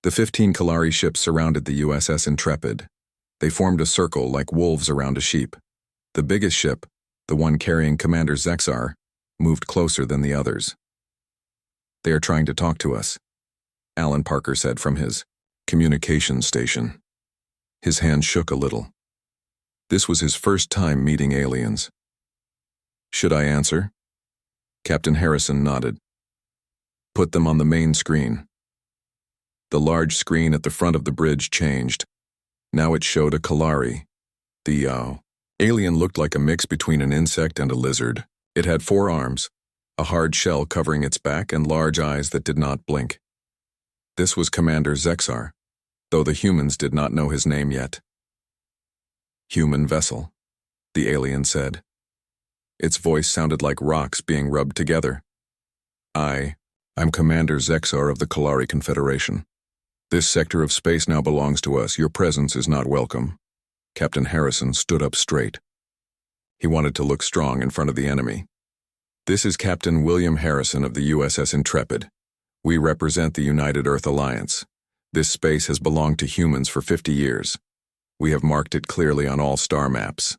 The 15 Kalari ships surrounded the USS Intrepid. They formed a circle like wolves around a sheep. The biggest ship, the one carrying Commander Zexar, moved closer than the others. "They are trying to talk to us," Alan Parker said from his communications station. His hand shook a little. This was his first time meeting aliens. "Should I answer?" Captain Harrison nodded. "Put them on the main screen." The large screen at the front of the bridge changed. Now it showed a Kalari. The alien looked like a mix between an insect and a lizard. It had 4 arms, a hard shell covering its back, and large eyes that did not blink. This was Commander Zexar, though the humans did not know his name yet. "Human vessel," the alien said. Its voice sounded like rocks being rubbed together. I'm Commander Zexar of the Kalari Confederation. This sector of space now belongs to us. Your presence is not welcome." Captain Harrison stood up straight. He wanted to look strong in front of the enemy. "This is Captain William Harrison of the USS Intrepid. We represent the United Earth Alliance. This space has belonged to humans for 50 years. We have marked it clearly on all star maps."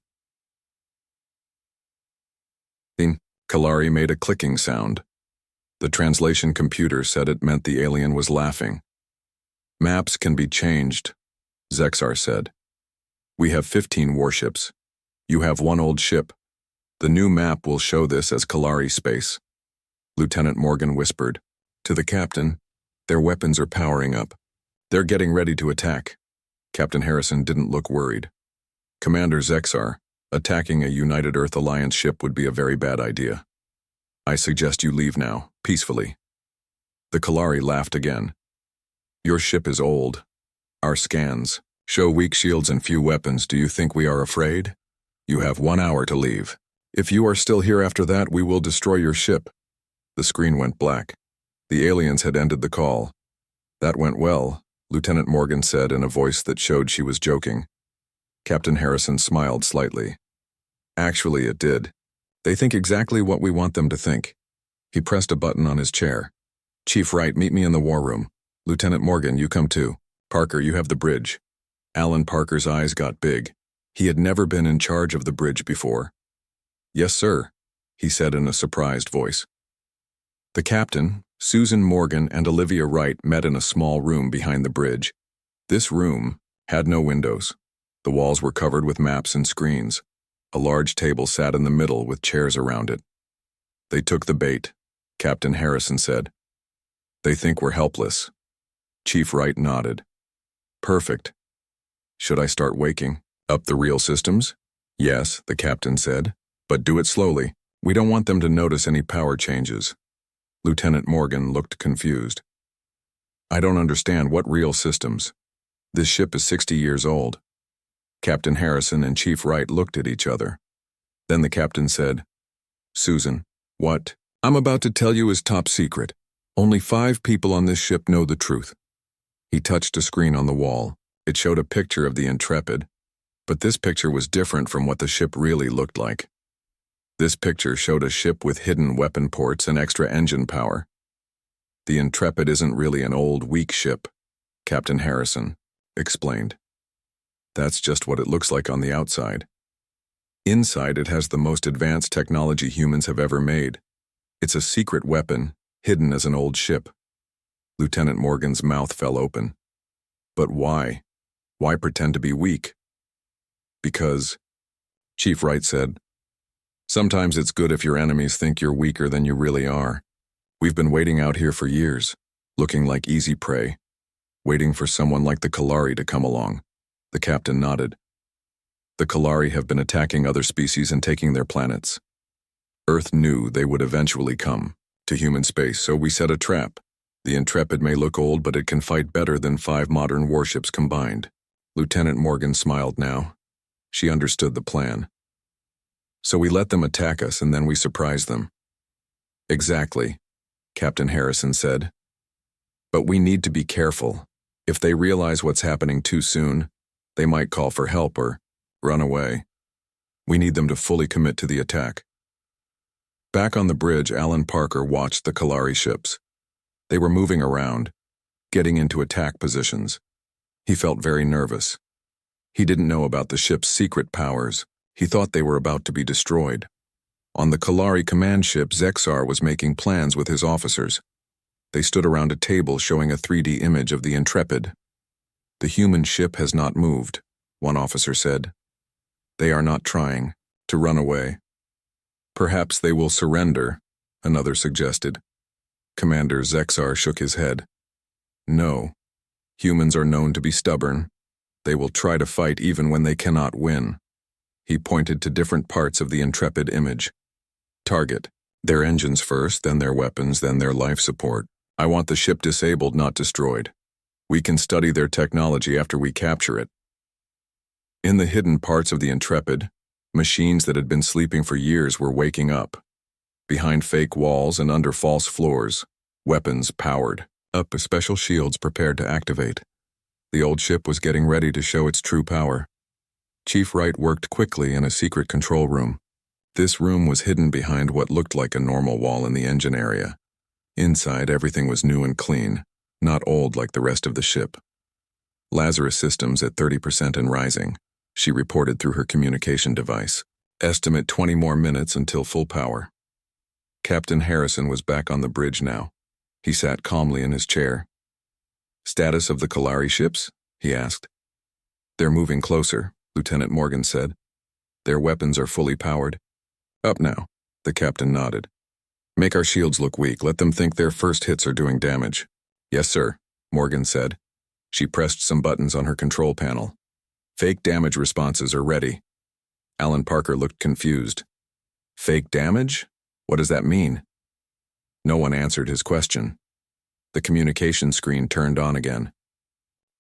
Kalari made a clicking sound. The translation computer said it meant the alien was laughing. "Maps can be changed," Zexar said. "We have 15 warships. You have 1 old ship. The new map will show this as Kalari space." Lieutenant Morgan whispered. To the captain, "Their weapons are powering up. They're getting ready to attack." Captain Harrison didn't look worried. "Commander Zexar, attacking a United Earth Alliance ship would be a very bad idea. I suggest you leave now, peacefully." The Kalari laughed again. "Your ship is old. Our scans show weak shields and few weapons. Do you think we are afraid? You have 1 hour to leave. If you are still here after that, we will destroy your ship." The screen went black. The aliens had ended the call. "That went well," Lieutenant Morgan said in a voice that showed she was joking. Captain Harrison smiled slightly. "Actually, it did. They think exactly what we want them to think." He pressed a button on his chair. "Chief Wright, meet me in the war room. Lieutenant Morgan, you come too. Parker, you have the bridge." Alan Parker's eyes got big. He had never been in charge of the bridge before. "Yes, sir," he said in a surprised voice. The captain, Susan Morgan, and Olivia Wright met in a small room behind the bridge. This room had no windows. The walls were covered with maps and screens. A large table sat in the middle with chairs around it. "They took the bait," Captain Harrison said. "They think we're helpless." Chief Wright nodded. "Perfect. Should I start waking up the real systems?" "Yes," the captain said, "but do it slowly. We don't want them to notice any power changes." Lieutenant Morgan looked confused. "I don't understand. What real systems? This ship is 60 years old." Captain Harrison and Chief Wright looked at each other. Then the captain said, "Susan, what I'm about to tell you is top secret. Only 5 people on this ship know the truth." He touched a screen on the wall. It showed a picture of the Intrepid, but this picture was different from what the ship really looked like. This picture showed a ship with hidden weapon ports and extra engine power. "The Intrepid isn't really an old, weak ship," Captain Harrison explained. "That's just what it looks like on the outside. Inside, it has the most advanced technology humans have ever made. It's a secret weapon, hidden as an old ship." Lieutenant Morgan's mouth fell open. "But why? Why pretend to be weak?" "Because," Chief Wright said, "sometimes it's good if your enemies think you're weaker than you really are. We've been waiting out here for years, looking like easy prey, waiting for someone like the Kalari to come along." The captain nodded. "The Kalari have been attacking other species and taking their planets. Earth knew they would eventually come to human space, so we set a trap. The Intrepid may look old, but it can fight better than 5 modern warships combined." Lieutenant Morgan smiled now. She understood the plan. "So we let them attack us and then we surprise them." "Exactly," Captain Harrison said. "But we need to be careful. If they realize what's happening too soon, they might call for help or run away. We need them to fully commit to the attack." Back on the bridge, Alan Parker watched the Kalari ships. They were moving around, getting into attack positions. He felt very nervous. He didn't know about the ship's secret powers. He thought they were about to be destroyed. On the Kalari command ship, Zexar was making plans with his officers. They stood around a table showing a 3D image of the Intrepid. "The human ship has not moved," one officer said. "They are not trying to run away." "Perhaps they will surrender," another suggested. Commander Zexar shook his head. "No. Humans are known to be stubborn. They will try to fight even when they cannot win." He pointed to different parts of the Intrepid image. "Target. Their engines first, then their weapons, then their life support. I want the ship disabled, not destroyed. We can study their technology after we capture it." In the hidden parts of the Intrepid, machines that had been sleeping for years were waking up. Behind fake walls and under false floors, weapons powered up, special shields prepared to activate. The old ship was getting ready to show its true power. Chief Wright worked quickly in a secret control room. This room was hidden behind what looked like a normal wall in the engine area. Inside, everything was new and clean, not old like the rest of the ship. "Lazarus systems at 30% and rising," she reported through her communication device. "Estimate 20 more minutes until full power." Captain Harrison was back on the bridge now. He sat calmly in his chair. "Status of the Kalari ships?" he asked. "They're moving closer," Lieutenant Morgan said. "Their weapons are fully powered." "Up now," the captain nodded. "Make our shields look weak. Let them think their first hits are doing damage." "Yes, sir," Morgan said. She pressed some buttons on her control panel. "Fake damage responses are ready." Alan Parker looked confused. "Fake damage? What does that mean?" No one answered his question. The communication screen turned on again.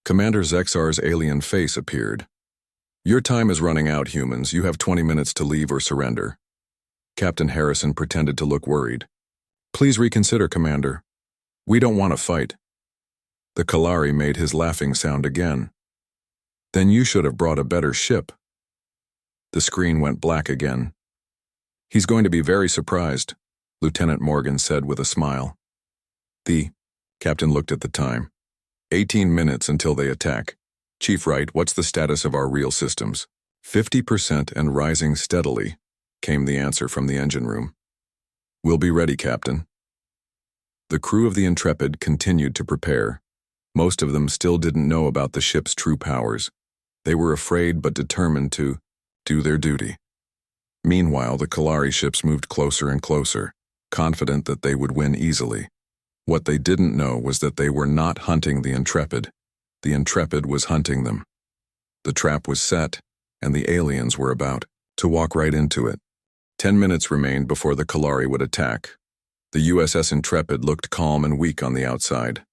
Commander Zexar's alien face appeared. "Your time is running out, humans. You have 20 minutes to leave or surrender." Captain Harrison pretended to look worried. "Please reconsider, Commander. We don't want to fight." The Kalari made his laughing sound again. "Then you should have brought a better ship." The screen went black again. "He's going to be very surprised," Lieutenant Morgan said with a smile. The captain looked at the time. 18 minutes until they attack. "Chief Wright, what's the status of our real systems?" 50% and rising steadily, came the answer from the engine room. "We'll be ready, Captain." The crew of the Intrepid continued to prepare. Most of them still didn't know about the ship's true powers. They were afraid but determined to do their duty. Meanwhile, the Kalari ships moved closer and closer, confident that they would win easily. What they didn't know was that they were not hunting the Intrepid. The Intrepid was hunting them. The trap was set, and the aliens were about to walk right into it. 10 minutes remained before the Kalari would attack. The USS Intrepid looked calm and weak on the outside.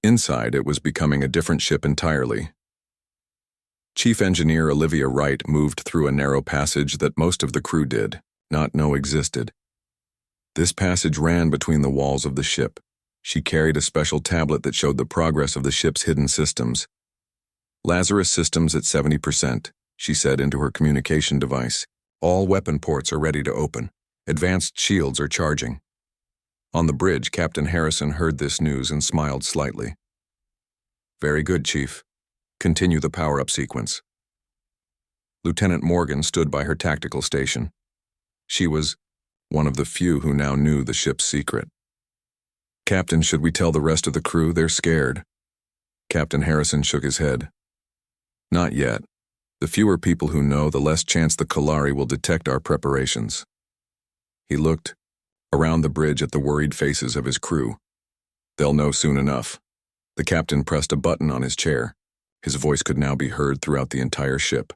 Inside, it was becoming a different ship entirely. Chief Engineer Olivia Wright moved through a narrow passage that most of the crew did not know existed. This passage ran between the walls of the ship. She carried a special tablet that showed the progress of the ship's hidden systems. "Lazarus systems at 70%, she said into her communication device. "All weapon ports are ready to open. Advanced shields are charging." On the bridge, Captain Harrison heard this news and smiled slightly. "Very good, Chief. Continue the power-up sequence." Lieutenant Morgan stood by her tactical station. She was one of the few who now knew the ship's secret. "Captain, should we tell the rest of the crew? They're scared." Captain Harrison shook his head. "Not yet. The fewer people who know, the less chance the Kalari will detect our preparations." He looked around the bridge at the worried faces of his crew. "They'll know soon enough." The captain pressed a button on his chair. His voice could now be heard throughout the entire ship.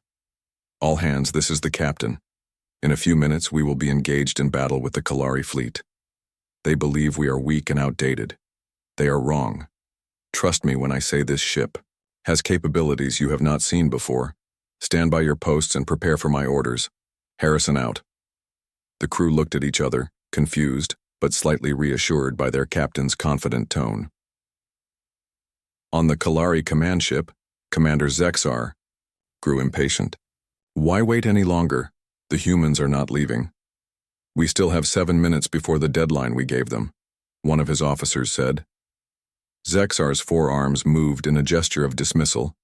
"All hands, this is the captain. In a few minutes, we will be engaged in battle with the Kalari fleet. They believe we are weak and outdated. They are wrong. Trust me when I say this ship has capabilities you have not seen before. Stand by your posts and prepare for my orders. Harrison out." The crew looked at each other, confused, but slightly reassured by their captain's confident tone. On the Kalari command ship, Commander Zexar grew impatient. "Why wait any longer? The humans are not leaving." "We still have 7 minutes before the deadline we gave them," one of his officers said. Zexar's forearms moved in a gesture of dismissal.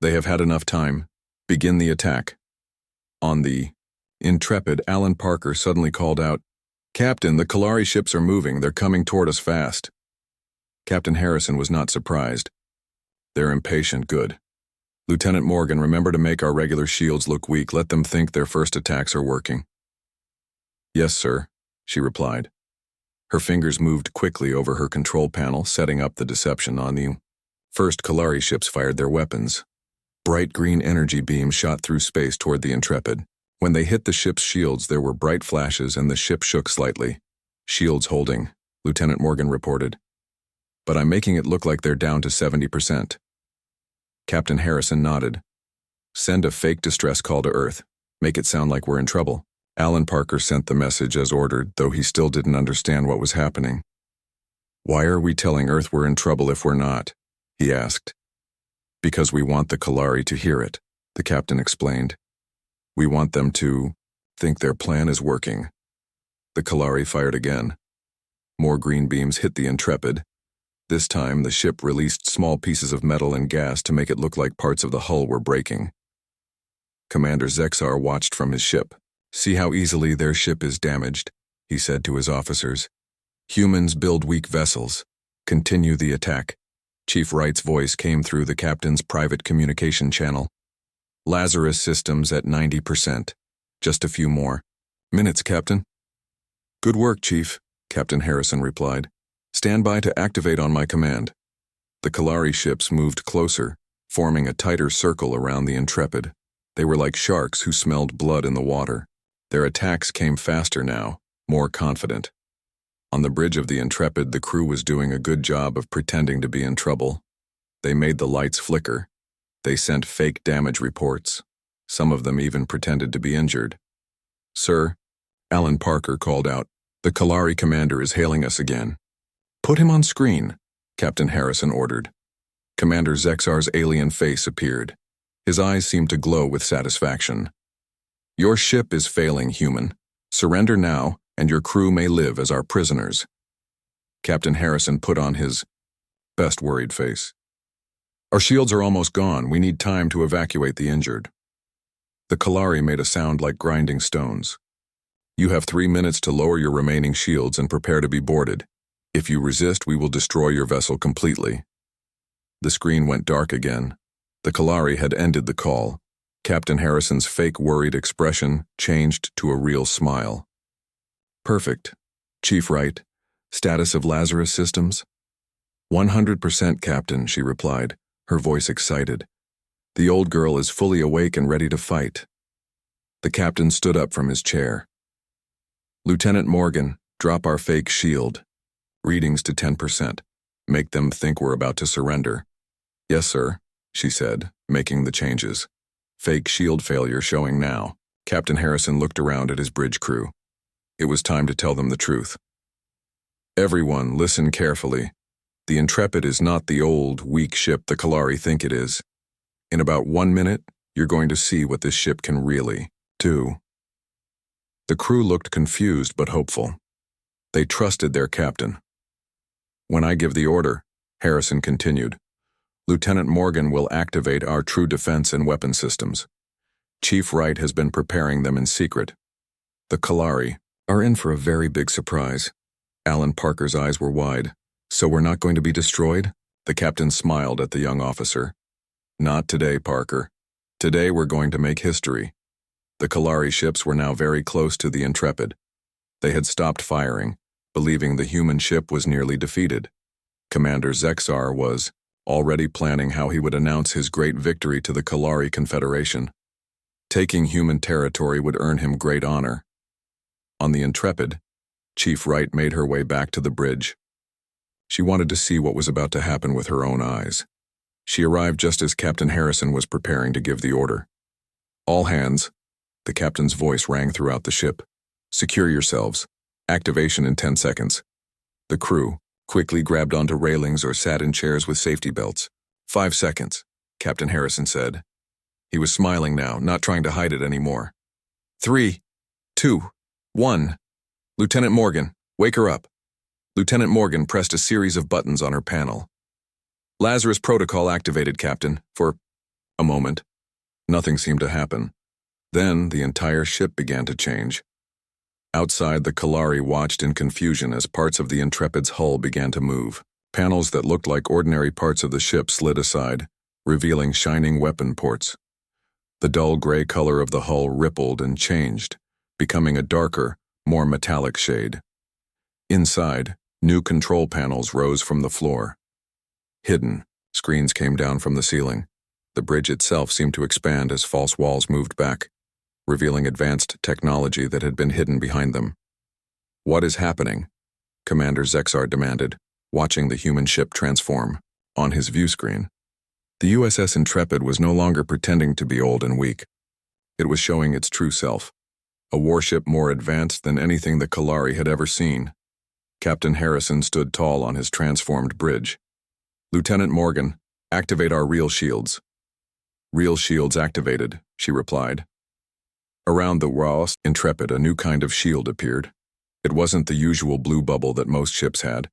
They have had enough time. Begin the attack. On the intrepid, Alan Parker suddenly called out, "Captain, the Kalari ships are moving. They're coming toward us fast." Captain Harrison was not surprised. "They're impatient, good. Lieutenant Morgan, remember to make our regular shields look weak. Let them think their first attacks are working." "Yes, sir," she replied. Her fingers moved quickly over her control panel, setting up the deception on the first Kalari ships fired their weapons. Bright green energy beams shot through space toward the Intrepid. When they hit the ship's shields, there were bright flashes and the ship shook slightly. "Shields holding," Lieutenant Morgan reported. "But I'm making it look like they're down to 70%. Captain Harrison nodded. "Send a fake distress call to Earth. Make it sound like we're in trouble." Alan Parker sent the message as ordered, though he still didn't understand what was happening. "Why are we telling Earth we're in trouble if we're not?" he asked. "Because we want the Kalari to hear it," the captain explained. "We want them to think their plan is working." The Kalari fired again. More green beams hit the Intrepid. This time, the ship released small pieces of metal and gas to make it look like parts of the hull were breaking. Commander Zexar watched from his ship. "See how easily their ship is damaged," he said to his officers. "Humans build weak vessels. Continue the attack." Chief Wright's voice came through the captain's private communication channel. "Lazarus systems at 90%. Just a few more minutes, Captain." "Good work, Chief," Captain Harrison replied. "Stand by to activate on my command." The Kalari ships moved closer, forming a tighter circle around the Intrepid. They were like sharks who smelled blood in the water. Their attacks came faster now, more confident. On the bridge of the Intrepid, the crew was doing a good job of pretending to be in trouble. They made the lights flicker. They sent fake damage reports. Some of them even pretended to be injured. "Sir," Alan Parker called out, "the Kalari commander is hailing us again." "Put him on screen," Captain Harrison ordered. Commander Zexar's alien face appeared. His eyes seemed to glow with satisfaction. "Your ship is failing, human. Surrender now, and your crew may live as our prisoners." Captain Harrison put on his best worried face. "Our shields are almost gone. We need time to evacuate the injured." The Kalari made a sound like grinding stones. "You have 3 minutes to lower your remaining shields and prepare to be boarded. If you resist, we will destroy your vessel completely." The screen went dark again. The Kalari had ended the call. Captain Harrison's fake worried expression changed to a real smile. "Perfect. Chief Wright, status of Lazarus systems?" 100%, Captain," she replied, her voice excited. "The old girl is fully awake and ready to fight." The captain stood up from his chair. "Lieutenant Morgan, drop our fake shield. Readings to 10%. Make them think we're about to surrender." "Yes, sir," she said, making the changes. Fake shield failure showing now. Captain Harrison looked around at his bridge crew. It was time to tell them the truth. "Everyone, listen carefully. The Intrepid is not the old, weak ship the Kalari think it is. In about 1 minute, you're going to see what this ship can really do." The crew looked confused but hopeful. They trusted their captain. "When I give the order," Harrison continued, "Lieutenant Morgan will activate our true defense and weapon systems. Chief Wright has been preparing them in secret. The Kalari are in for a very big surprise." Alan Parker's eyes were wide. "So we're not going to be destroyed?" The captain smiled at the young officer. "Not today, Parker. Today we're going to make history." The Kalari ships were now very close to the Intrepid. They had stopped firing, believing the human ship was nearly defeated. Commander Zexar was already planning how he would announce his great victory to the Kalari Confederation. Taking human territory would earn him great honor. On the Intrepid, Chief Wright made her way back to the bridge. She wanted to see what was about to happen with her own eyes. She arrived just as Captain Harrison was preparing to give the order. "All hands," the captain's voice rang throughout the ship. "Secure yourselves. Activation in 10 seconds. The crew quickly grabbed onto railings or sat in chairs with safety belts. 5 seconds, Captain Harrison said. He was smiling now, not trying to hide it anymore. 3, 2, 1. Lieutenant Morgan, wake her up. Lieutenant Morgan pressed a series of buttons on her panel. Lazarus Protocol activated, Captain. For a moment. Nothing seemed to happen. Then the entire ship began to change. Outside, the Kalari watched in confusion as parts of the Intrepid's hull began to move. Panels that looked like ordinary parts of the ship slid aside, revealing shining weapon ports. The dull gray color of the hull rippled and changed, becoming a darker, more metallic shade. Inside, new control panels rose from the floor. Hidden, screens came down from the ceiling. The bridge itself seemed to expand as false walls moved back, revealing advanced technology that had been hidden behind them. "What is happening?" Commander Zexar demanded, watching the human ship transform. On his view screen, the USS Intrepid was no longer pretending to be old and weak. It was showing its true self, a warship more advanced than anything the Kalari had ever seen. Captain Harrison stood tall on his transformed bridge. "Lieutenant Morgan, activate our real shields." "Real shields activated," she replied. Around the Warship Intrepid, a new kind of shield appeared. It wasn't the usual blue bubble that most ships had.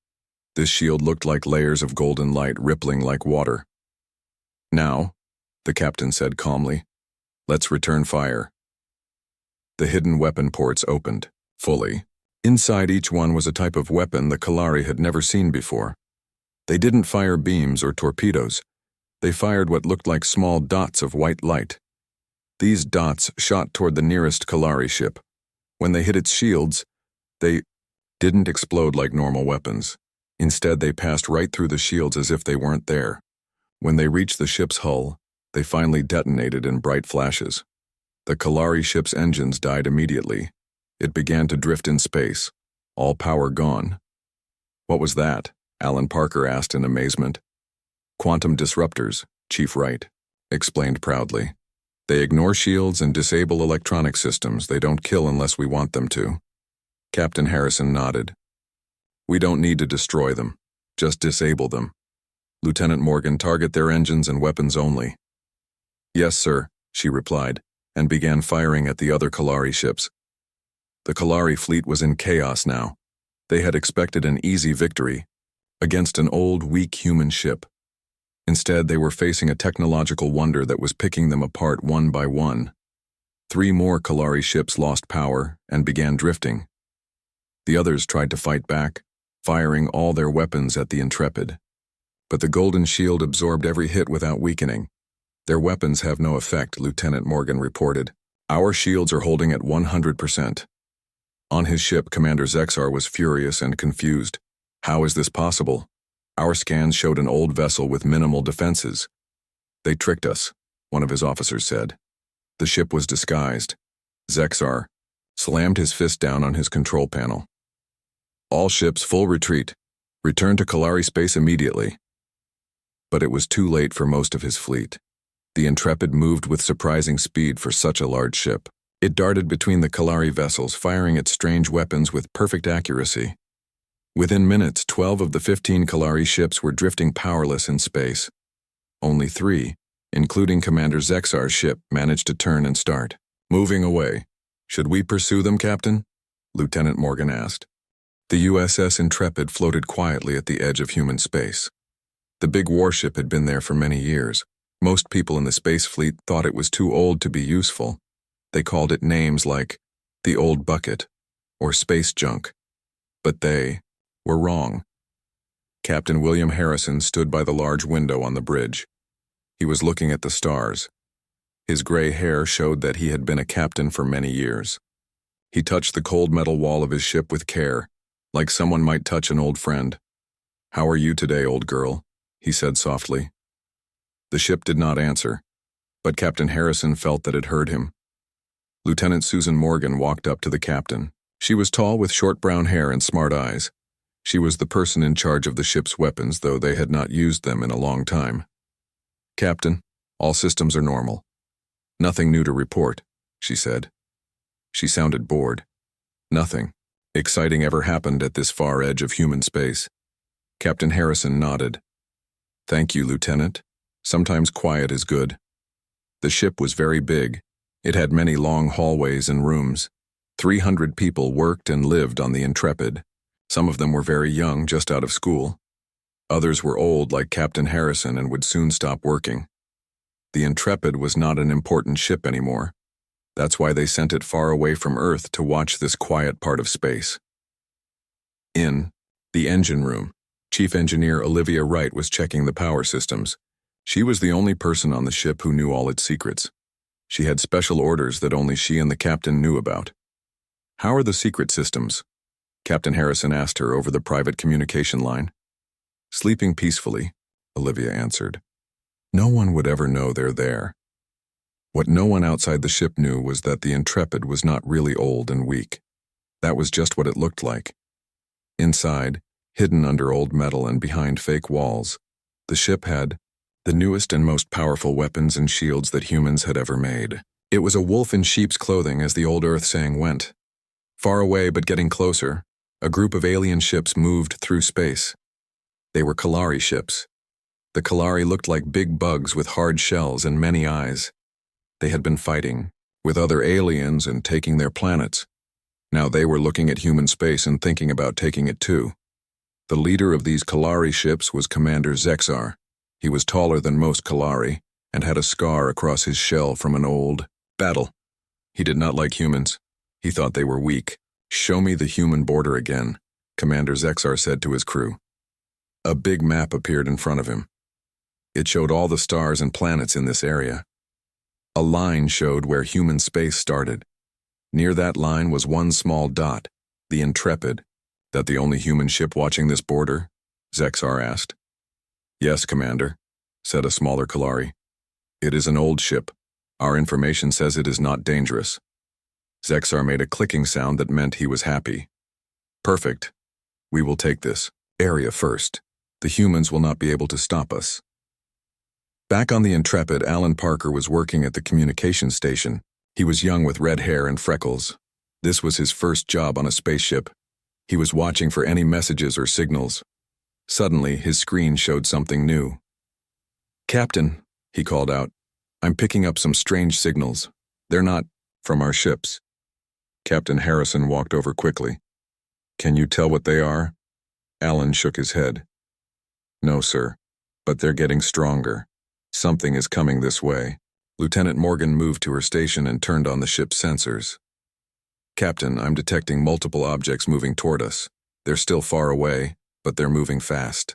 This shield looked like layers of golden light rippling like water. "Now," the captain said calmly, "let's return fire." The hidden weapon ports opened, fully. Inside each one was a type of weapon the Kalari had never seen before. They didn't fire beams or torpedoes. They fired what looked like small dots of white light. These dots shot toward the nearest Kalari ship. When they hit its shields, they didn't explode like normal weapons. Instead, they passed right through the shields as if they weren't there. When they reached the ship's hull, they finally detonated in bright flashes. The Kalari ship's engines died immediately. It began to drift in space, all power gone. "What was that?" Alan Parker asked in amazement. "Quantum disruptors," Chief Wright explained proudly. "They ignore shields and disable electronic systems. They don't kill unless we want them to." Captain Harrison nodded. "We don't need to destroy them, just disable them. Lieutenant Morgan, target their engines and weapons only." "Yes, sir," she replied, and began firing at the other Kalari ships. The Kalari fleet was in chaos now. They had expected an easy victory against an old, weak human ship. Instead, they were facing a technological wonder that was picking them apart one by one. 3 more Kalari ships lost power and began drifting. The others tried to fight back, firing all their weapons at the Intrepid. But the golden shield absorbed every hit without weakening. "Their weapons have no effect," Lieutenant Morgan reported. "Our shields are holding at 100%. On his ship, Commander Zexar was furious and confused. "How is this possible? Our scans showed an old vessel with minimal defenses." "They tricked us," one of his officers said. The ship was disguised. Zexar slammed his fist down on his control panel. "All ships, full retreat. Return to Kalari space immediately." But it was too late for most of his fleet. The Intrepid moved with surprising speed for such a large ship. It darted between the Kalari vessels, firing its strange weapons with perfect accuracy. Within minutes, 12 of the 15 Kalari ships were drifting powerless in space. Only 3, including Commander Zexar's ship, managed to turn and start moving away. "Should we pursue them, Captain?" Lieutenant Morgan asked. The USS Intrepid floated quietly at the edge of human space. The big warship had been there for many years. Most people in the space fleet thought it was too old to be useful. They called it names like the Old Bucket or Space Junk. But they were wrong. Captain William Harrison stood by the large window on the bridge. He was looking at the stars. His gray hair showed that he had been a captain for many years. He touched the cold metal wall of his ship with care, like someone might touch an old friend. "How are you today, old girl?" he said softly. The ship did not answer, but Captain Harrison felt that it heard him. Lieutenant Susan Morgan walked up to the captain. She was tall with short brown hair and smart eyes. She was the person in charge of the ship's weapons, though they had not used them in a long time. "Captain, all systems are normal. Nothing new to report," she said. She sounded bored. Nothing exciting ever happened at this far edge of human space. Captain Harrison nodded. "Thank you, Lieutenant. Sometimes quiet is good." The ship was very big. It had many long hallways and rooms. 300 people worked and lived on the Intrepid. Some of them were very young, just out of school. Others were old, like Captain Harrison, and would soon stop working. The Intrepid was not an important ship anymore. That's why they sent it far away from Earth to watch this quiet part of space. In the engine room, Chief Engineer Olivia Wright was checking the power systems. She was the only person on the ship who knew all its secrets. She had special orders that only she and the captain knew about. "How are the secret systems?" Captain Harrison asked her over the private communication line. "Sleeping peacefully," Olivia answered. "No one would ever know they're there." What no one outside the ship knew was that the Intrepid was not really old and weak. That was just what it looked like. Inside, hidden under old metal and behind fake walls, the ship had the newest and most powerful weapons and shields that humans had ever made. It was a wolf in sheep's clothing, as the old Earth saying went. Far away but getting closer, a group of alien ships moved through space. They were Kalari ships. The Kalari looked like big bugs with hard shells and many eyes. They had been fighting with other aliens and taking their planets. Now they were looking at human space and thinking about taking it too. The leader of these Kalari ships was Commander Zexar. He was taller than most Kalari and had a scar across his shell from an old battle. He did not like humans. He thought they were weak. "Show me the human border again," Commander Zexar said to his crew. A big map appeared in front of him. It showed all the stars and planets in this area. A line showed where human space started. Near that line was one small dot, the Intrepid. "That the only human ship watching this border?" Zexar asked. "Yes, Commander," said a smaller Kalari. "It is an old ship. Our information says it is not dangerous." Zexar made a clicking sound that meant he was happy. "Perfect. We will take this area first. The humans will not be able to stop us." Back on the Intrepid, Alan Parker was working at the communication station. He was young with red hair and freckles. This was his first job on a spaceship. He was watching for any messages or signals. Suddenly, his screen showed something new. "Captain," he called out, "I'm picking up some strange signals. They're not from our ships." Captain Harrison walked over quickly. "Can you tell what they are?" Alan shook his head. "No, sir, but they're getting stronger. Something is coming this way." Lieutenant Morgan moved to her station and turned on the ship's sensors. "Captain, I'm detecting multiple objects moving toward us. They're still far away, but they're moving fast."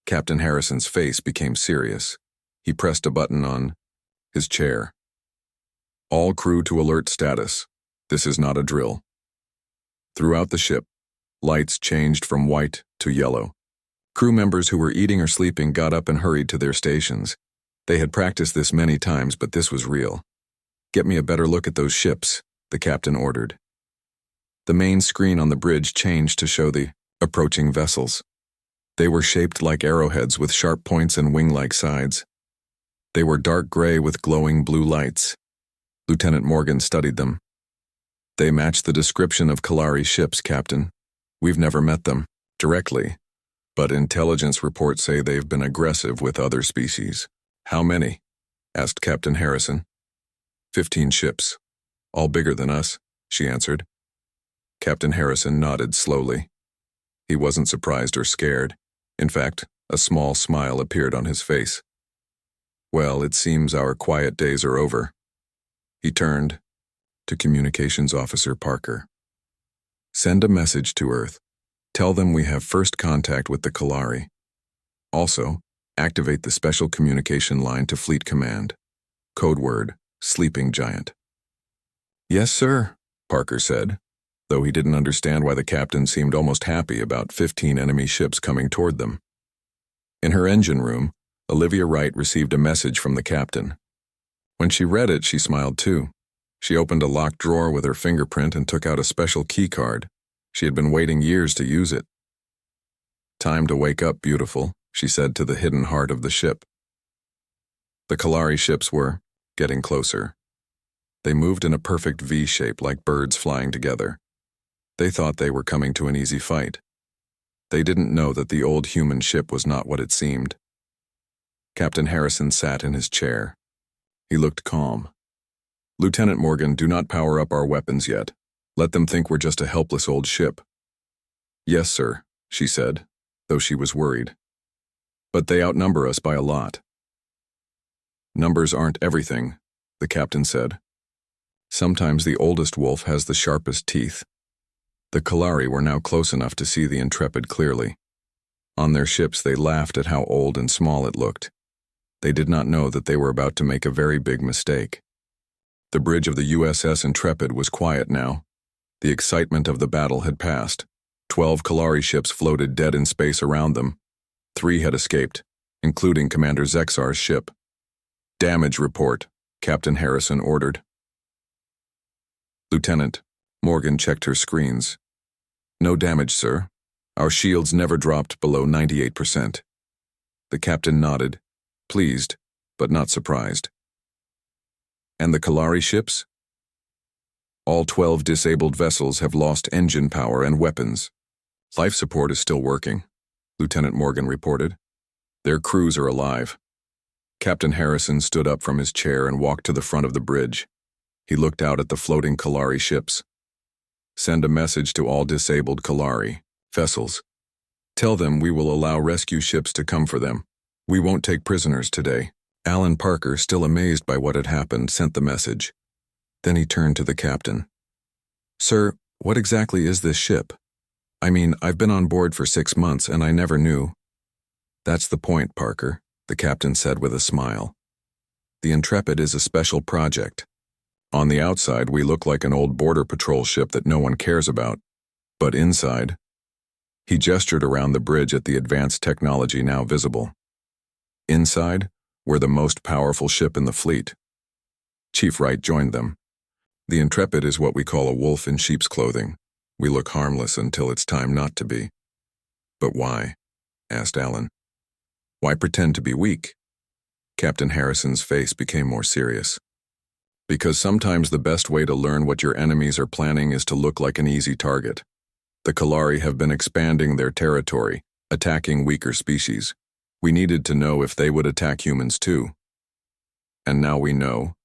Captain Harrison's face became serious. He pressed a button on his chair. "All crew to alert status. This is not a drill." Throughout the ship, lights changed from white to yellow. Crew members who were eating or sleeping got up and hurried to their stations. They had practiced this many times, but this was real. "Get me a better look at those ships," the captain ordered. The main screen on the bridge changed to show the approaching vessels. They were shaped like arrowheads with sharp points and wing-like sides. They were dark gray with glowing blue lights. Lieutenant Morgan studied them. "They match the description of Kalari ships, Captain. We've never met them directly, but intelligence reports say they've been aggressive with other species." "How many?" asked Captain Harrison. 15 ships, all bigger than us," she answered. Captain Harrison nodded slowly. He wasn't surprised or scared. In fact, a small smile appeared on his face. "Well, it seems our quiet days are over." He turned to Communications Officer Parker. "Send a message to Earth. Tell them we have first contact with the Kalari. Also, activate the special communication line to Fleet Command. Code word, Sleeping Giant." "Yes, sir," Parker said, though he didn't understand why the captain seemed almost happy about 15 enemy ships coming toward them. In her engine room, Olivia Wright received a message from the captain. When she read it, she smiled too. She opened a locked drawer with her fingerprint and took out a special key card. She had been waiting years to use it. "Time to wake up, beautiful," she said to the hidden heart of the ship. The Kalari ships were getting closer. They moved in a perfect V shape like birds flying together. They thought they were coming to an easy fight. They didn't know that the old human ship was not what it seemed. Captain Harrison sat in his chair. He looked calm. "Lieutenant Morgan, do not power up our weapons yet. Let them think we're just a helpless old ship." "Yes, sir," she said, though she was worried. but they outnumber us by a lot. Numbers aren't everything, the captain said. Sometimes the oldest wolf has the sharpest teeth. The Kalari were now close enough to see the Intrepid clearly. On their ships they laughed at how old and small it looked. They did not know that they were about to make a very big mistake. The bridge of the USS Intrepid was quiet now. The excitement of the battle had passed. 12 Kalari ships floated dead in space around them. 3 had escaped, including Commander Zexar's ship. "Damage report," Captain Harrison ordered. "Lieutenant," Morgan checked her screens. "No damage, sir. Our shields never dropped below 98%. The captain nodded, pleased, but not surprised. "And the Kalari ships?" "All 12 disabled vessels have lost engine power and weapons. Life support is still working," Lieutenant Morgan reported. "Their crews are alive." Captain Harrison stood up from his chair and walked to the front of the bridge. He looked out at the floating Kalari ships. "Send a message to all disabled Kalari vessels. Tell them we will allow rescue ships to come for them. We won't take prisoners today." Alan Parker, still amazed by what had happened, sent the message. Then he turned to the captain. "Sir, what exactly is this ship? I mean, I've been on board for 6 months and I never knew." "That's the point, Parker," the captain said with a smile. "The Intrepid is a special project. On the outside, we look like an old border patrol ship that no one cares about. But inside..." He gestured around the bridge at the advanced technology now visible. "Inside, we're the most powerful ship in the fleet." Chief Wright joined them. "The Intrepid is what we call a wolf in sheep's clothing. We look harmless until it's time not to be." "But why?" asked Alan. "Why pretend to be weak?" Captain Harrison's face became more serious. "Because sometimes the best way to learn what your enemies are planning is to look like an easy target. The Kalari have been expanding their territory, attacking weaker species. We needed to know if they would attack humans too." "And now we know,"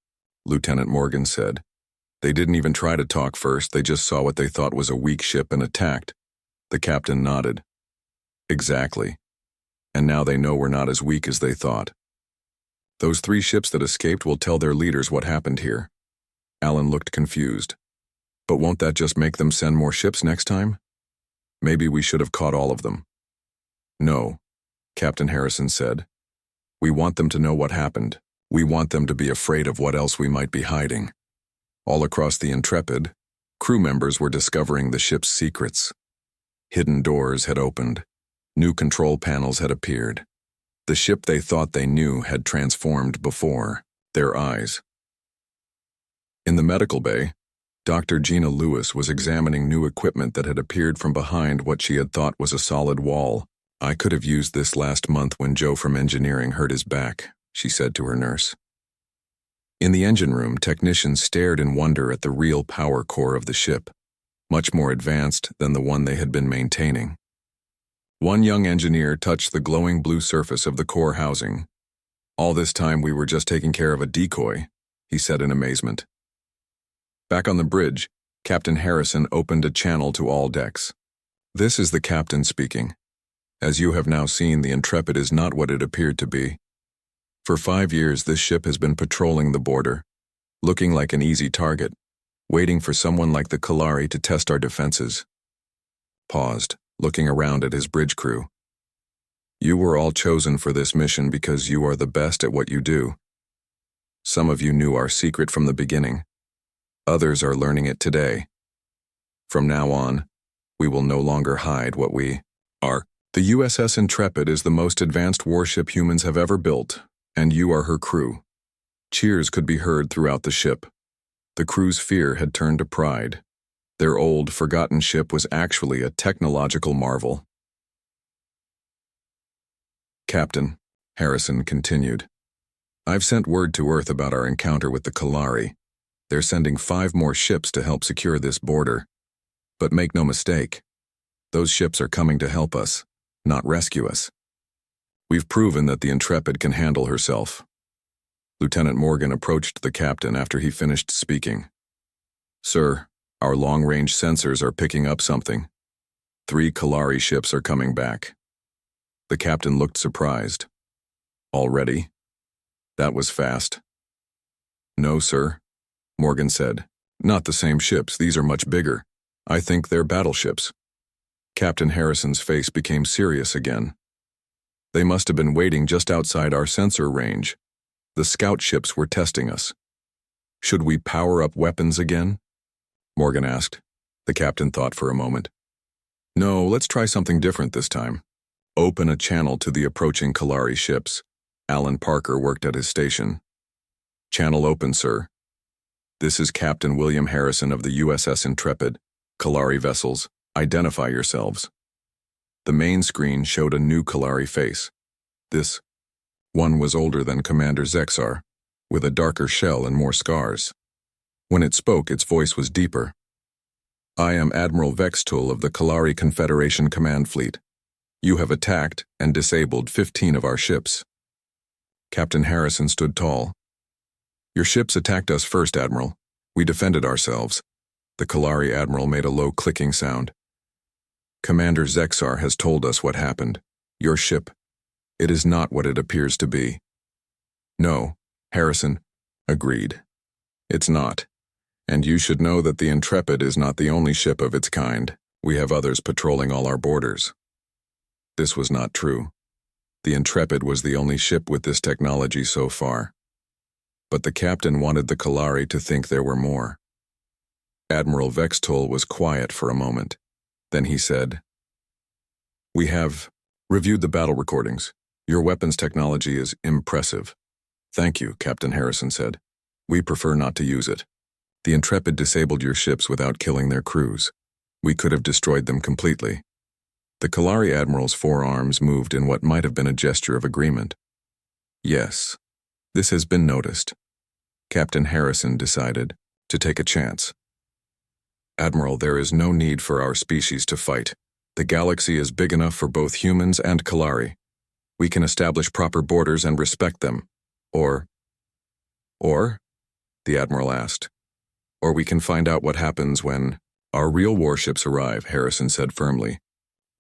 Lieutenant Morgan said. "They didn't even try to talk first, they just saw what they thought was a weak ship and attacked." The captain nodded. "Exactly. And now they know we're not as weak as they thought. Those 3 ships that escaped will tell their leaders what happened here." Alan looked confused. "But won't that just make them send more ships next time? Maybe we should have caught all of them." "No," Captain Harrison said. "We want them to know what happened. We want them to be afraid of what else we might be hiding." All across the Intrepid, crew members were discovering the ship's secrets. Hidden doors had opened. New control panels had appeared. The ship they thought they knew had transformed before their eyes. In the medical bay, Dr. Gina Lewis was examining new equipment that had appeared from behind what she had thought was a solid wall. "I could have used this last month when Joe from engineering hurt his back," she said to her nurse. In the engine room, technicians stared in wonder at the real power core of the ship, much more advanced than the one they had been maintaining. One young engineer touched the glowing blue surface of the core housing. "All this time we were just taking care of a decoy," he said in amazement. Back on the bridge, Captain Harrison opened a channel to all decks. "This is the captain speaking. As you have now seen, the Intrepid is not what it appeared to be. For 5 years, this ship has been patrolling the border, looking like an easy target, waiting for someone like the Kalari to test our defenses." Paused, looking around at his bridge crew. "You were all chosen for this mission because you are the best at what you do. Some of you knew our secret from the beginning. Others are learning it today. From now on, we will no longer hide what we are. The USS Intrepid is the most advanced warship humans have ever built, and you are her crew." Cheers could be heard throughout the ship. The crew's fear had turned to pride. Their old, forgotten ship was actually a technological marvel. "Captain," Harrison continued, "I've sent word to Earth about our encounter with the Kalari. They're sending 5 more ships to help secure this border. But make no mistake, those ships are coming to help us, not rescue us. We've proven that the Intrepid can handle herself." Lieutenant Morgan approached the captain after he finished speaking. "Sir, our long-range sensors are picking up something. 3 Kalari ships are coming back." The captain looked surprised. Already? That was fast. No, sir, Morgan said. Not the same ships, these are much bigger. I think they're battleships. Captain Harrison's face became serious again. They must have been waiting just outside our sensor range. The scout ships were testing us. Should we power up weapons again? Morgan asked. The captain thought for a moment. No, let's try something different this time. Open a channel to the approaching Kalari ships. Alan Parker worked at his station. Channel open, sir. This is Captain William Harrison of the USS Intrepid. Kalari vessels, identify yourselves. The main screen showed a new Kalari face. This one was older than Commander Zexar, with a darker shell and more scars. When it spoke, its voice was deeper. I am Admiral Vextul of the Kalari Confederation Command Fleet. You have attacked and disabled 15 of our ships. Captain Harrison stood tall. Your ships attacked us first, Admiral. We defended ourselves. The Kalari Admiral made a low clicking sound. Commander Zexar has told us what happened. Your ship. It is not what it appears to be. No, Harrison agreed. It's not. And you should know that the Intrepid is not the only ship of its kind. We have others patrolling all our borders. This was not true. The Intrepid was the only ship with this technology so far. But the captain wanted the Kalari to think there were more. Admiral Vextul was quiet for a moment. Then he said, We have reviewed the battle recordings. Your weapons technology is impressive. Thank you, Captain Harrison said. We prefer not to use it. The Intrepid disabled your ships without killing their crews. We could have destroyed them completely. The Kalari Admiral's forearms moved in what might have been a gesture of agreement. Yes, this has been noticed. Captain Harrison decided to take a chance. Admiral, there is no need for our species to fight. The galaxy is big enough for both humans and Kalari. We can establish proper borders and respect them. Or, the Admiral asked. Or we can find out what happens when our real warships arrive, Harrison said firmly.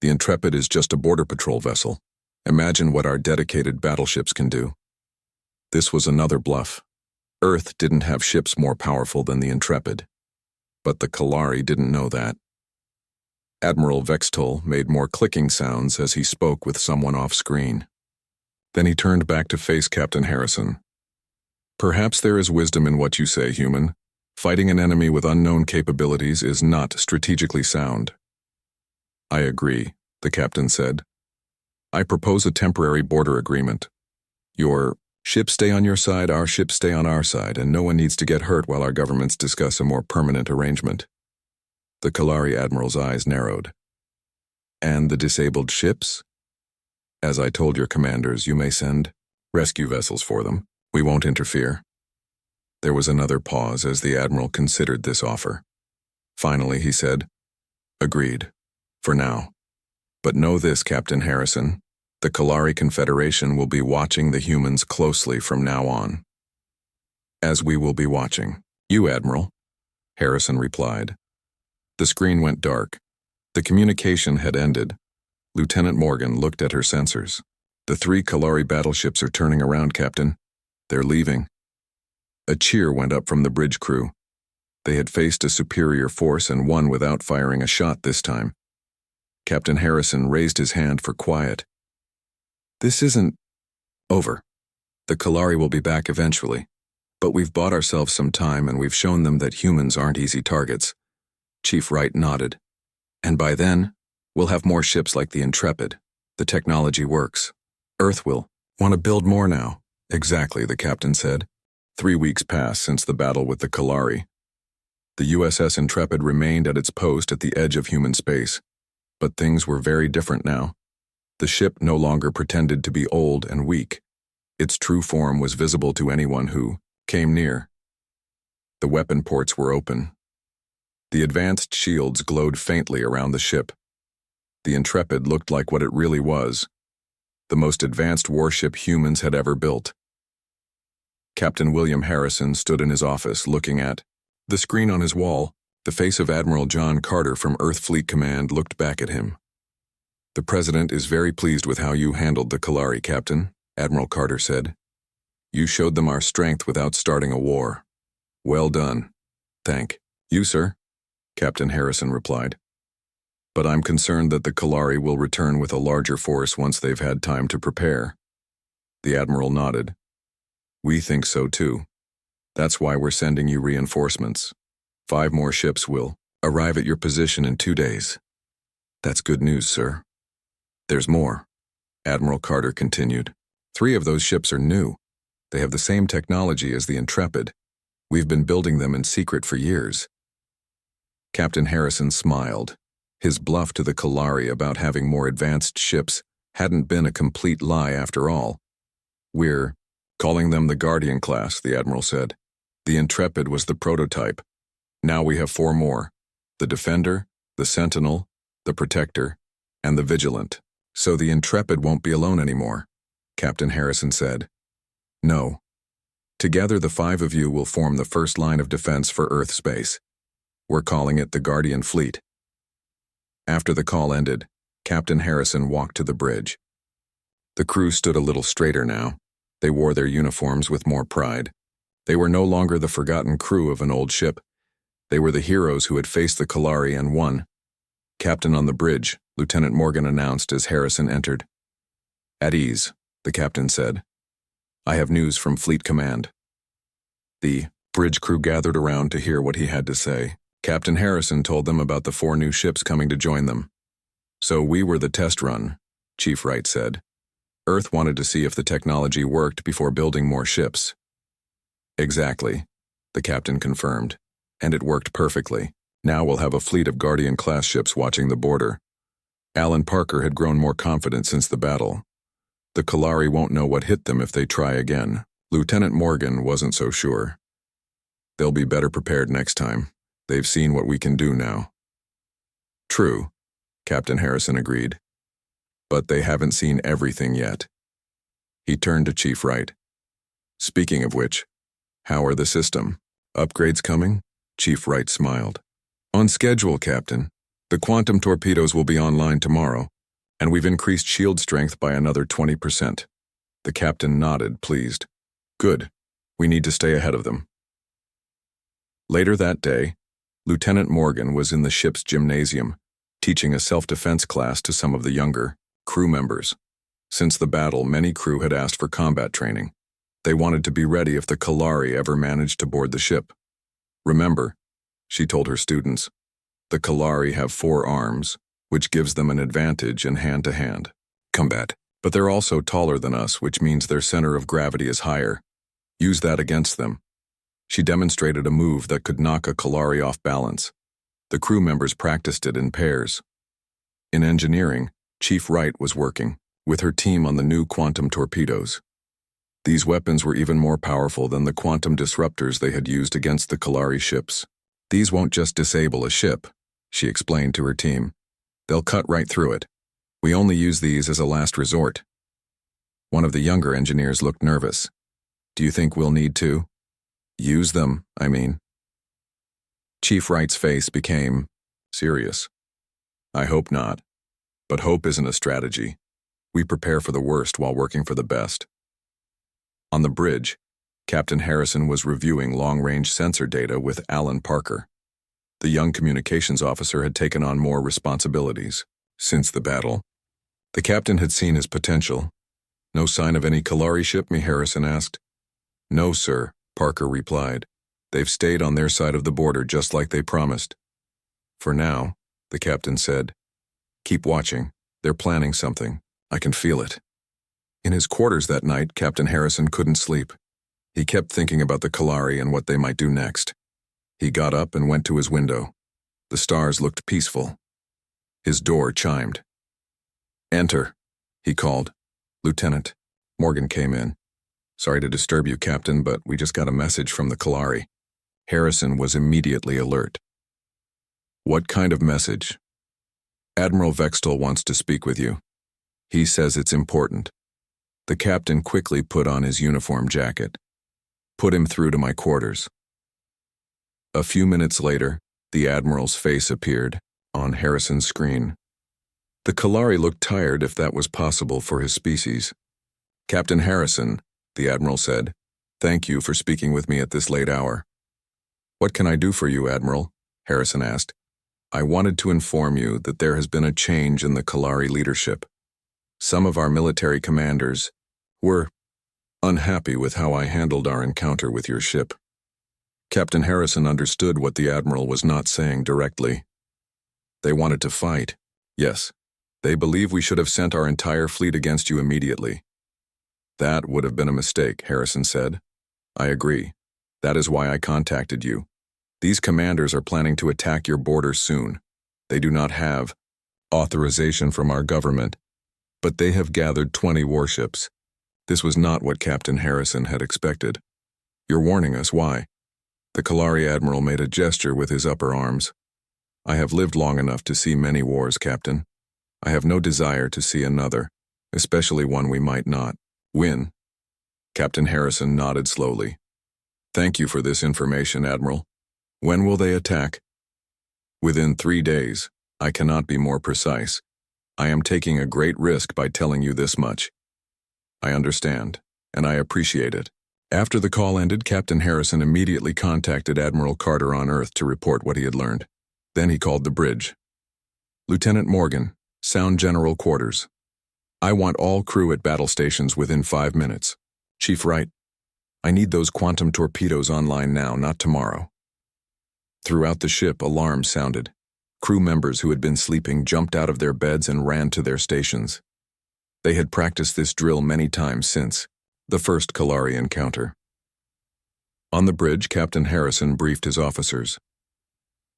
The Intrepid is just a border patrol vessel. Imagine what our dedicated battleships can do. This was another bluff. Earth didn't have ships more powerful than the Intrepid. But the Kalari didn't know that. Admiral Vextul made more clicking sounds as he spoke with someone off-screen. Then he turned back to face Captain Harrison. Perhaps there is wisdom in what you say, human. Fighting an enemy with unknown capabilities is not strategically sound. I agree, the captain said. I propose a temporary border agreement. Your ships stay on your side, our ships stay on our side, and no one needs to get hurt while our governments discuss a more permanent arrangement. The Kalari Admiral's eyes narrowed. And the disabled ships? As I told your commanders, you may send rescue vessels for them. We won't interfere. There was another pause as the Admiral considered this offer. Finally, he said, Agreed. For now. But know this, Captain Harrison. The Kalari Confederation will be watching the humans closely from now on. As we will be watching. You, Admiral, Harrison replied. The screen went dark. The communication had ended. Lieutenant Morgan looked at her sensors. The 3 Kalari battleships are turning around, Captain. They're leaving. A cheer went up from the bridge crew. They had faced a superior force and won without firing a shot this time. Captain Harrison raised his hand for quiet. This isn't over. The Kalari will be back eventually. But we've bought ourselves some time and we've shown them that humans aren't easy targets. Chief Wright nodded. And by then, we'll have more ships like the Intrepid. The technology works. Earth will want to build more now. Exactly, the captain said. 3 weeks passed since the battle with the Kalari. The USS Intrepid remained at its post at the edge of human space. But things were very different now. The ship no longer pretended to be old and weak. Its true form was visible to anyone who came near. The weapon ports were open. The advanced shields glowed faintly around the ship. The Intrepid looked like what it really was, the most advanced warship humans had ever built. Captain William Harrison stood in his office looking at the screen on his wall. The face of Admiral John Carter from Earth Fleet Command looked back at him. The President is very pleased with how you handled the Kalari, Captain, Admiral Carter said. You showed them our strength without starting a war. Well done. Thank you, sir, Captain Harrison replied. But I'm concerned that the Kalari will return with a larger force once they've had time to prepare. The Admiral nodded. We think so too. That's why we're sending you reinforcements. 5 more ships will arrive at your position in 2 days. That's good news, sir. There's more, Admiral Carter continued. 3 of those ships are new. They have the same technology as the Intrepid. We've been building them in secret for years. Captain Harrison smiled. His bluff to the Kalari about having more advanced ships hadn't been a complete lie after all. We're calling them the Guardian class, the Admiral said. The Intrepid was the prototype. Now we have 4 more. The Defender, the Sentinel, the Protector, and the Vigilant. So the Intrepid won't be alone anymore, Captain Harrison said. No. Together the 5 of you will form the first line of defense for Earth space. We're calling it the Guardian Fleet. After the call ended, Captain Harrison walked to the bridge. The crew stood a little straighter now. They wore their uniforms with more pride. They were no longer the forgotten crew of an old ship. They were the heroes who had faced the Kalari and won. Captain on the bridge, Lieutenant Morgan announced as Harrison entered. At ease, the captain said. I have news from Fleet Command. The bridge crew gathered around to hear what he had to say. Captain Harrison told them about the 4 new ships coming to join them. So we were the test run, Chief Wright said. Earth wanted to see if the technology worked before building more ships. Exactly, the captain confirmed. And it worked perfectly. Now we'll have a fleet of Guardian-class ships watching the border. Alan Parker had grown more confident since the battle. The Kalari won't know what hit them if they try again. Lieutenant Morgan wasn't so sure. They'll be better prepared next time. They've seen what we can do now. True, Captain Harrison agreed. But they haven't seen everything yet. He turned to Chief Wright. Speaking of which, how are the system? Upgrades coming? Chief Wright smiled. On schedule, Captain. The quantum torpedoes will be online tomorrow, and we've increased shield strength by another 20%. The captain nodded, pleased. Good. We need to stay ahead of them. Later that day, Lieutenant Morgan was in the ship's gymnasium, teaching a self-defense class to some of the younger crew members. Since the battle, many crew had asked for combat training. They wanted to be ready if the Kalari ever managed to board the ship. Remember, she told her students, the Kalari have 4 arms, which gives them an advantage in hand-to-hand combat. But they're also taller than us, which means their center of gravity is higher. Use that against them. She demonstrated a move that could knock a Kalari off balance. The crew members practiced it in pairs. In engineering, Chief Wright was working with her team on the new quantum torpedoes. These weapons were even more powerful than the quantum disruptors they had used against the Kalari ships. These won't just disable a ship, she explained to her team. They'll cut right through it. We only use these as a last resort. One of the younger engineers looked nervous. Do you think we'll need to? Use them, I mean. Chief Wright's face became serious. I hope not. But hope isn't a strategy. We prepare for the worst while working for the best. On the bridge, Captain Harrison was reviewing long-range sensor data with Alan Parker. The young communications officer had taken on more responsibilities since the battle. The captain had seen his potential. No sign of any Kalari ship, Harrison asked. No, sir, Parker replied. They've stayed on their side of the border just like they promised. For now, the captain said. Keep watching. They're planning something. I can feel it. In his quarters that night, Captain Harrison couldn't sleep. He kept thinking about the Kalari and what they might do next. He got up and went to his window. The stars looked peaceful. His door chimed. Enter, he called. Lieutenant. Morgan came in. Sorry to disturb you, Captain, but we just got a message from the Kalari. Harrison was immediately alert. What kind of message? Admiral Vextel wants to speak with you. He says it's important. The captain quickly put on his uniform jacket. Put him through to my quarters. A few minutes later, the Admiral's face appeared on Harrison's screen. The Kalari looked tired if that was possible for his species. "Captain Harrison," the Admiral said, "thank you for speaking with me at this late hour." "What can I do for you, Admiral?" Harrison asked. "I wanted to inform you that there has been a change in the Kalari leadership. Some of our military commanders were unhappy with how I handled our encounter with your ship." Captain Harrison understood what the Admiral was not saying directly. They wanted to fight. Yes, they believe we should have sent our entire fleet against you immediately. "That would have been a mistake," Harrison said. "I agree. That is why I contacted you. These commanders are planning to attack your borders soon. They do not have authorization from our government, but they have gathered 20 warships. This was not what Captain Harrison had expected. You're warning us, why?" The Kalari Admiral made a gesture with his upper arms. "I have lived long enough to see many wars, Captain. I have no desire to see another, especially one we might not win." Captain Harrison nodded slowly. "Thank you for this information, Admiral. When will they attack?" "Within 3 days. I cannot be more precise. I am taking a great risk by telling you this much." "I understand, and I appreciate it." After the call ended, Captain Harrison immediately contacted Admiral Carter on Earth to report what he had learned. Then he called the bridge. "Lieutenant Morgan, sound General Quarters. I want all crew at battle stations within 5 minutes. Chief Wright, I need those quantum torpedoes online now, not tomorrow." Throughout the ship, alarms sounded. Crew members who had been sleeping jumped out of their beds and ran to their stations. They had practiced this drill many times since the first Kalari encounter. On the bridge, Captain Harrison briefed his officers.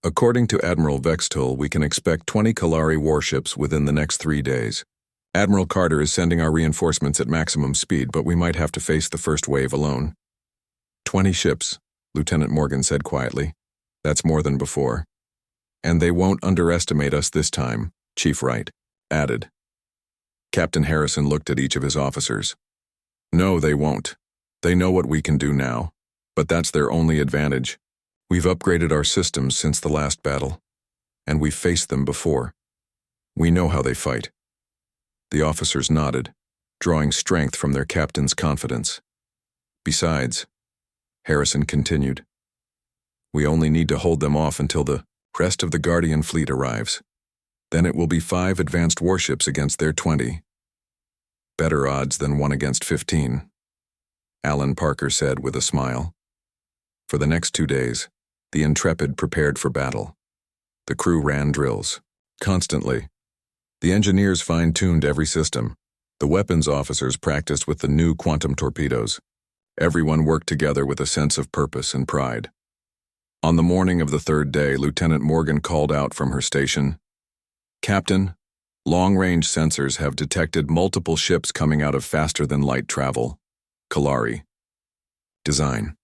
"According to Admiral Vextol, we can expect 20 Kalari warships within the next 3 days. Admiral Carter is sending our reinforcements at maximum speed, but we might have to face the first wave alone." 20 ships, Lieutenant Morgan said quietly. "That's more than before. And they won't underestimate us this time," Chief Wright added. Captain Harrison looked at each of his officers. "No, they won't. They know what we can do now, but that's their only advantage. We've upgraded our systems since the last battle, and we've faced them before. We know how they fight." The officers nodded, drawing strength from their captain's confidence. "Besides," Harrison continued, "we only need to hold them off until the rest of the Guardian fleet arrives. Then it will be 5 advanced warships against their 20. Better odds than 1 against 15, Alan Parker said with a smile. For the next 2 days, the Intrepid prepared for battle. The crew ran drills, constantly. The engineers fine-tuned every system. The weapons officers practiced with the new quantum torpedoes. Everyone worked together with a sense of purpose and pride. On the morning of the 3rd day, Lieutenant Morgan called out from her station, "Captain, long-range sensors have detected multiple ships coming out of faster-than-light travel. Kalari. Design."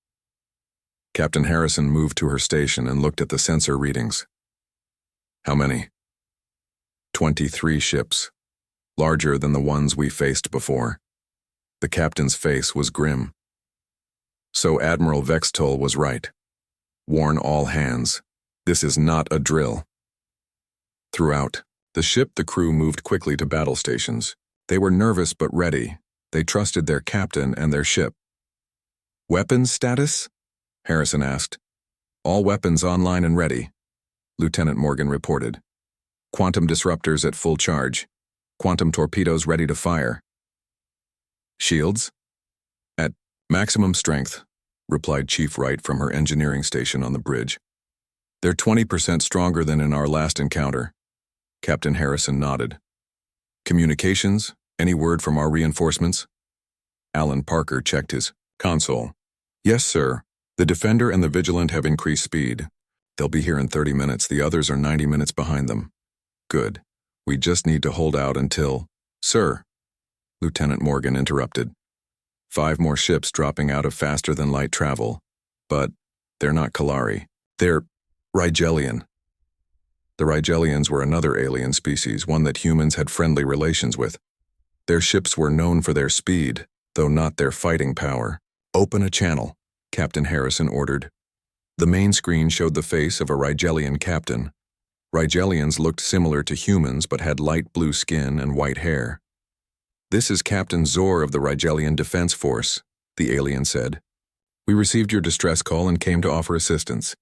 Captain Harrison moved to her station and looked at the sensor readings. "How many?" 23 ships, larger than the ones we faced before." The captain's face was grim. "So Admiral Vextol was right. Warn all hands. This is not a drill." Throughout the crew moved quickly to battle stations. They were nervous but ready. They trusted their captain and their ship. "Weapons status?" Harrison asked. "All weapons online and ready," Lieutenant Morgan reported. "Quantum disruptors at full charge. Quantum torpedoes ready to fire." "Shields?" "At maximum strength," replied Chief Wright from her engineering station on the bridge. "They're 20% stronger than in our last encounter." Captain Harrison nodded. "Communications? Any word from our reinforcements?" Alan Parker checked his console. "Yes, sir. The Defender and the Vigilant have increased speed. They'll be here in 30 minutes. The others are 90 minutes behind them." "Good. We just need to hold out until—" "Sir," Lieutenant Morgan interrupted. 5 more ships dropping out of faster-than-light travel. But they're not Kalari. They're Rigelian." The Rigelians were another alien species, one that humans had friendly relations with. Their ships were known for their speed, though not their fighting power. "Open a channel," Captain Harrison ordered. The main screen showed the face of a Rigelian captain. Rigelians looked similar to humans but had light blue skin and white hair. "This is Captain Zor of the Rigelian Defense Force," the alien said. "We received your distress call and came to offer assistance."